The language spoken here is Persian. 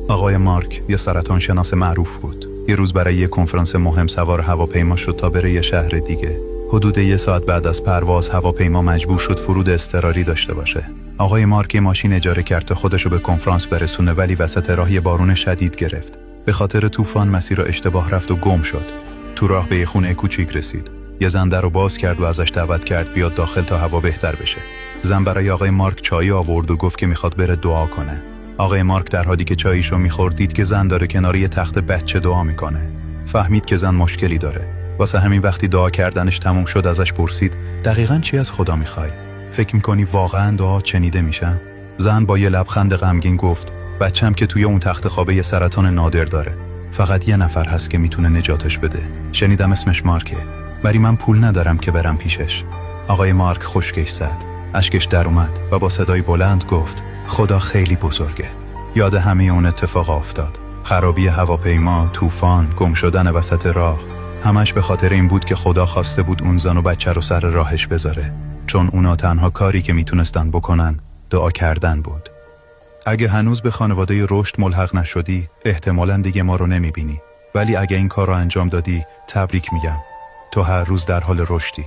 آقای مارک یه سرطان شناس معروف بود. یه روز برای یه کنفرانس مهم سوار هواپیما شد تا بره یه شهر دیگه. حدود 1 ساعت بعد از پرواز هواپیما مجبور شد فرود اضطراری داشته باشه. آقای مارک ماشین اجاره کرد تا خودشو به کنفرانس برسونه، ولی وسط راه یه بارون شدید گرفت. به خاطر طوفان مسیر رو اشتباه رفت و گم شد. تو راه به یه خونه کوچیک رسید. یه زن در رو باز کرد و ازش دعوت کرد بیاد داخل تا هوا بهتر بشه. زن برای آقای مارک چای آورد و گفت که میخواد بره دعا کنه. آقای مارک در حالی که چاییشو میخورد دید که زن داره کنار یه تخت بچه دعا میکنه. فهمید که زن مشکلی داره. واسه همین وقتی دعا کردنش تموم شد ازش پرسید دقیقاً چی از خدا میخوای؟ فکر میکنی واقعاً دعا شنیده میشن؟ زن با یه لبخند غمگین گفت بچه‌م که توی اون تخت خوابه یه سرطان نادر داره. فقط یه نفر هست که میتونه نجاتش بده. شنیدم اسمش مارکه. ولی من پول ندارم که برم پیشش. آقای مارک خشکش زد. اشکش در اومد و با صدای بلند گفت خدا خیلی بزرگه. یاد همه اون اتفاق افتاد. خرابی هواپیما، طوفان، گم شدن وسط راه. همش به خاطر این بود که خدا خواسته بود اون زن و بچه رو سر راهش بذاره. چون اونا تنها کاری که میتونستن بکنن دعا کردن بود. اگه هنوز به خانواده رشد ملحق نشدی، احتمالاً دیگه ما رو نمیبینی. ولی اگه این کار رو انجام دادی، تبریک میگم. تو هر روز در حال رشدی.